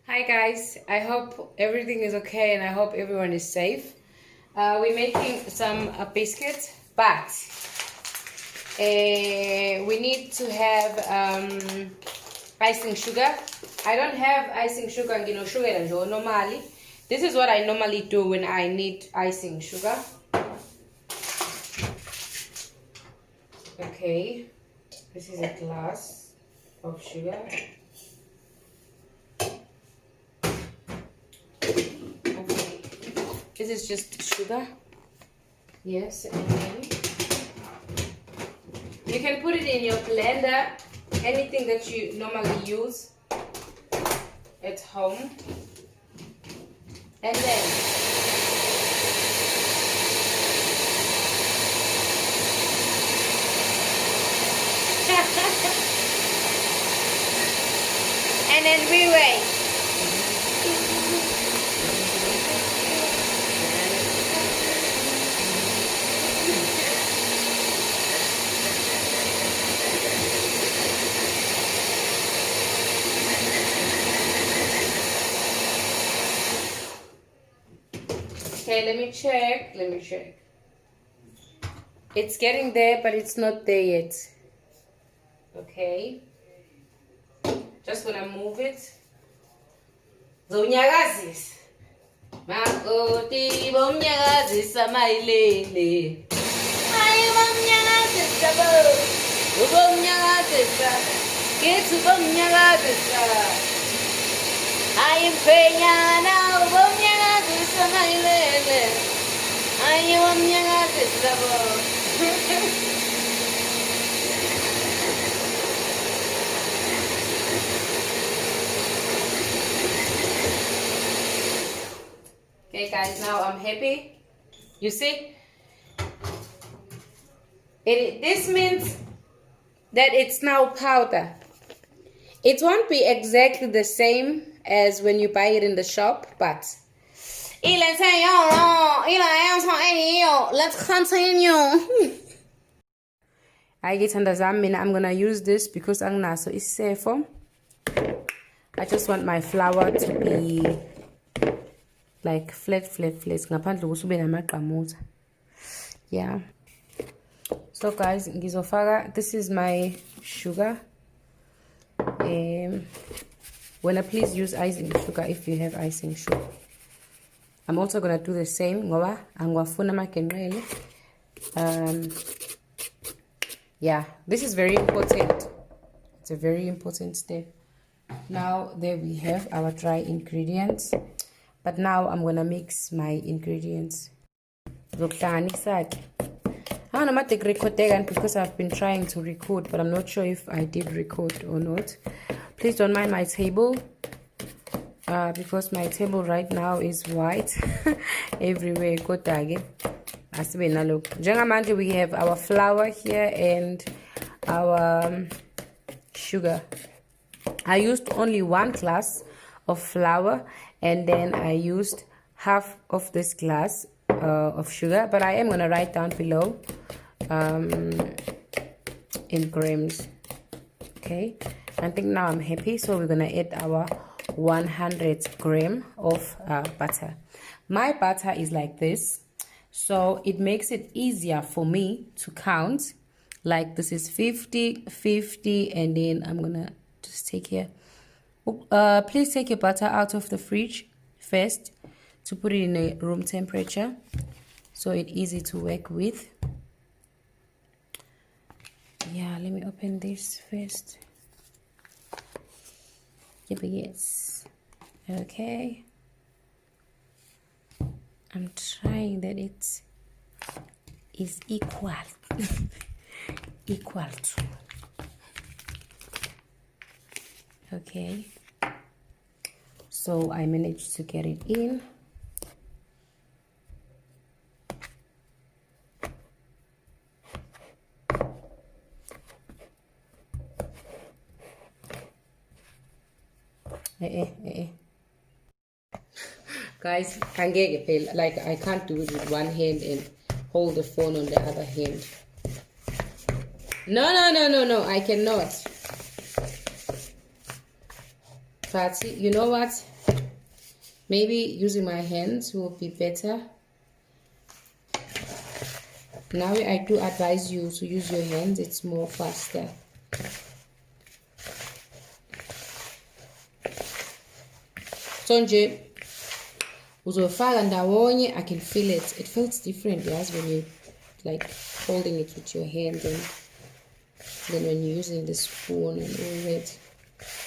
Hi guys, I hope everything is okay and I hope everyone is safe. We're making some biscuits, but we need to have icing sugar. I don't have icing sugar, sugar normally. This is what I normally do when I need icing sugar. Okay, this is a glass of sugar. This is just sugar. Yes, and then you can put it in your blender, anything that you normally use at home. And then and then we wait. Okay, let me check. It's getting there, but it's not there yet. Okay. Just gonna move it. Zonyagazis. Makoti bomnyagazisa mailele. Ay bomnyagazisa bo. Bomnyagazisa. Get bomnyagazisa. Ay peñana bomnyagazisa mailele. Ay bomnyagazisa bo. Okay guys, now I'm happy. You see? This means that it's now powder. It won't be exactly the same as when you buy it in the shop, but let's continue. I'm gonna use this because angnaso is safer. I just want my flour to be like flat. Yeah. So guys, this is my sugar. Well, please use icing sugar if you have icing sugar. I'm also gonna do the same. Yeah, this is very important. It's a very important step. Now there we have our dry ingredients. But now I'm gonna mix my ingredients. Because I've been trying to record, but I'm not sure if I did record or not. Please don't mind my table, because my table right now is white everywhere. We have our flour here and our sugar. I used only 1 glass of flour, and then I used half of this glass of sugar, but I am going to write down below in grams. Okay, I think now I'm happy, so we're going to add our 100 gram of butter. My butter is like this, so it makes it easier for me to count. Like this is 50, and then I'm going to just take here. Please take your butter out of the fridge first to put it in a room temperature so it's easy to work with. Yeah, let me open this first. Yes. Okay. I'm trying that it is equal. Equal to. Okay. So I managed to get it in. Guys, like I can't do it with one hand and hold the phone on the other hand. No, I cannot. But you know what? Maybe using my hands will be better. Now I do advise you to use your hands, it's more faster. So nje uzofaka ndawonye, I can feel it. It feels different, yes, when you like holding it with your hand and then when you're using the spoon and all that.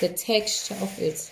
The texture of it.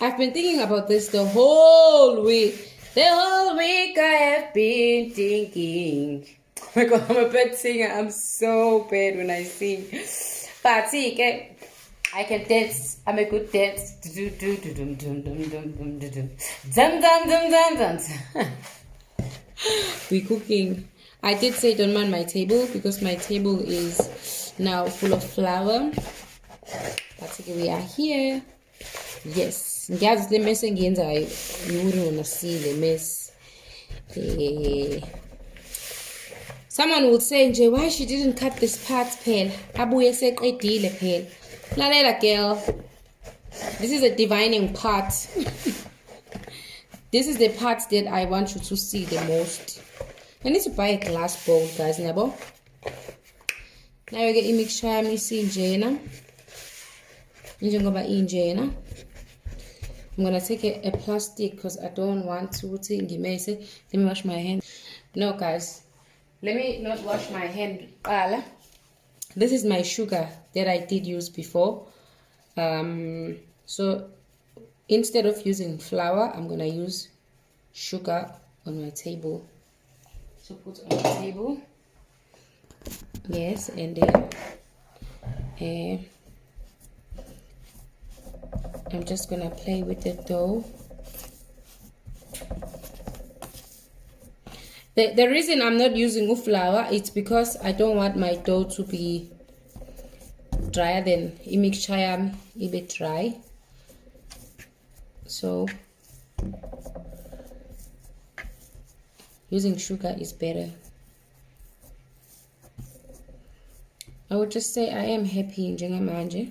I've been thinking about this the whole week. The whole week I have been thinking. Oh my god, I'm a bad singer. I'm so bad when I sing. But see, I can dance. I'm a good dance. We're cooking. I did say don't mind my table because my table is now full of flour. But we are here. Yes. Ngiyazi le mess engiyenzayo yuri see the mess. Someone would say nje why she didn't cut this part phela abuye seqedile phela. Lalela girl. This is a divining part. This is the part that I want you to see the most. I need to buy a glass bowl, guys. Now you get mixture yami isinjena. Njengoba injena. I'm gonna take a plastic because I don't want to let me wash my hand. No guys, let me not wash my hand. This is my sugar that I did use before. So instead of using flour, I'm gonna use sugar on my table. So put on the table. Yes, and then I'm just gonna play with the dough. The reason I'm not using flour it's because I don't want my dough to be drier than imikshayam a bit dry. So using sugar is better. I would just say I am happy in Jengamanje.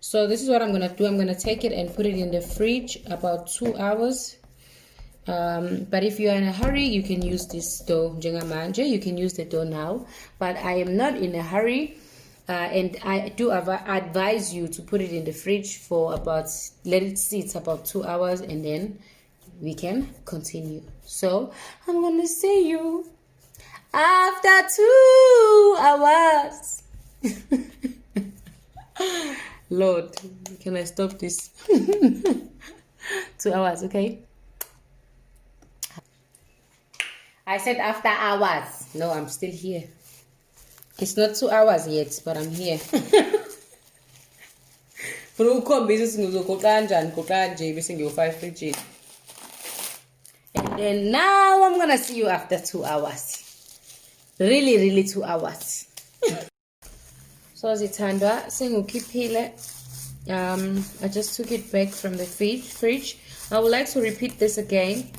So this is what I'm gonna do. I'm gonna take it and put it in the fridge about 2 hours. But if you're in a hurry, you can use this dough, Jengamanje. You can use the dough now. But I am not in a hurry, and I do advise you to put it in the fridge for about, let it sit about 2 hours, and then we can continue. So I'm gonna see you after 2 hours. Lord, can I stop this? 2 hours, okay? I said after hours. No, I'm still here. It's not 2 hours yet, but I'm here. And then now I'm gonna see you after 2 hours. Really 2 hours. So zithandwa sengukhiphile. I just took it back from the fridge. I would like to repeat this again.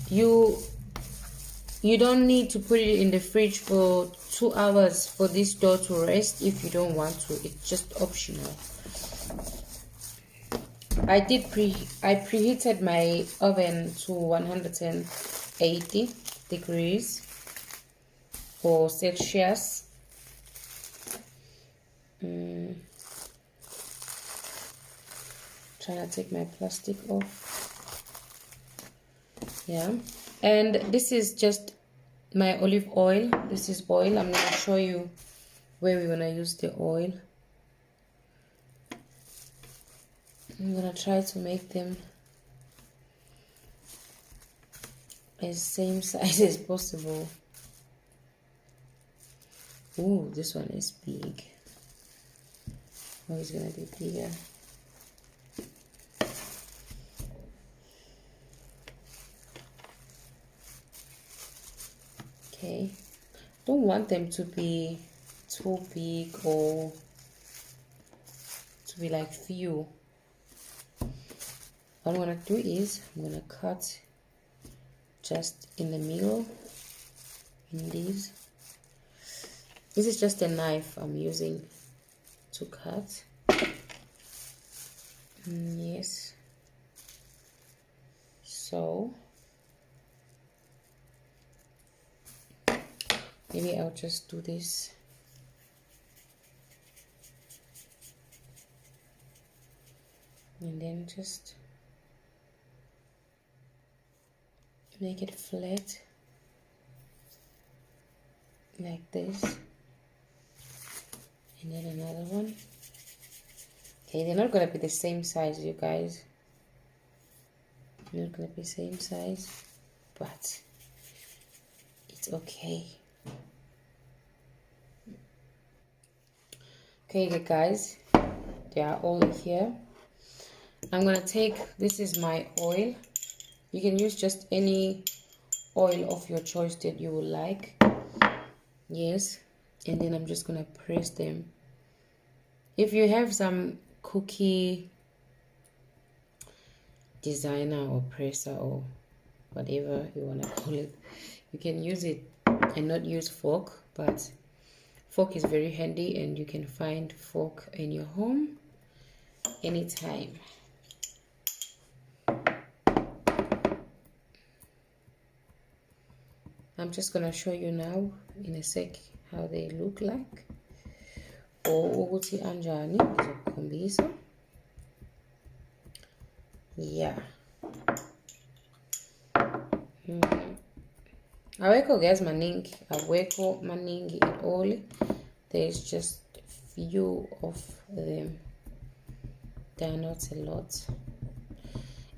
You don't need to put it in the fridge for 2 hours for this dough to rest if you don't want to. It's just optional. I preheated my oven to 180 degrees for Celsius. Trying to take my plastic off. Yeah, and this is just my olive oil. This is oil. I'm going to show you where we're going to use the oil. I'm going to try to make them as same size as possible. Ooh, this one is big. Oh, it's going to be bigger. Okay, don't want them to be too big or to be like few. What I'm gonna do is I'm gonna cut just in the middle in these. This is just a knife I'm using to cut. Yes. So maybe I'll just do this. And then just make it flat like this. And then another one. Okay, they're not gonna be the same size, you guys. They're not gonna be the same size, but it's okay. Okay, guys, they are all here. I'm gonna take, this is my oil. You can use just any oil of your choice that you would like. Yes, and then I'm just gonna press them. If you have some cookie designer or presser or whatever you want to call it, you can use it and not use fork, but fork is very handy and you can find fork in your home anytime. I'm just gonna show you now in a sec how they look like. Ukuthi anjani ngizokukhombisa. Yeah. Awekho guys maningi, awekho maningi at all. There's just few of them. They are not a lot.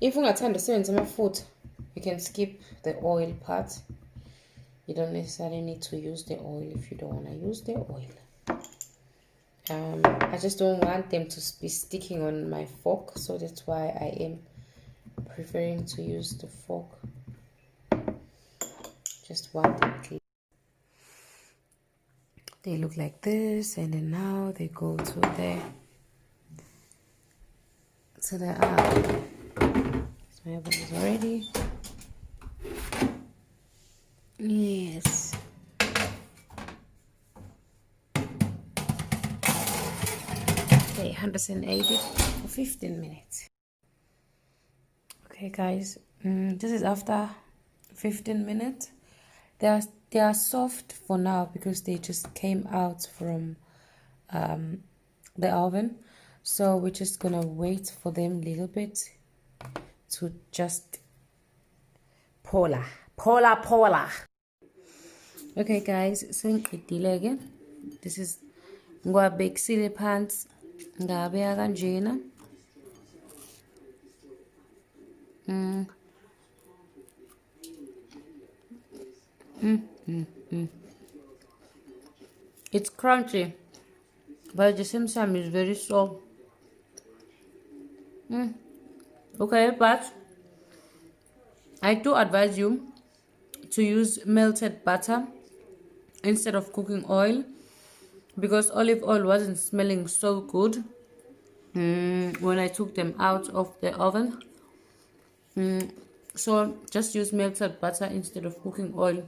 If ungathanda usebenzisa amafutha, you can skip the oil part. You don't necessarily need to use the oil if you don't want to use the oil. I just don't want them to be sticking on my fork, so that's why I am preferring to use the fork. Just want them clean. They look like this, and then now they go to the oven. So my oven is ready. Yes. Okay, 180 for 15 minutes. Okay, guys, this is after 15 minutes. They are soft for now because they just came out from the oven. So we're just gonna wait for them a little bit to just pola. Okay, guys, sengiqedile ke. This is ngiwabekisile phansi ngabeka kanjena. It's crunchy, but at the same time it's very soft. Okay, but I do advise you to use melted butter instead of cooking oil, because olive oil wasn't smelling so good when I took them out of the oven. So just use melted butter instead of cooking oil.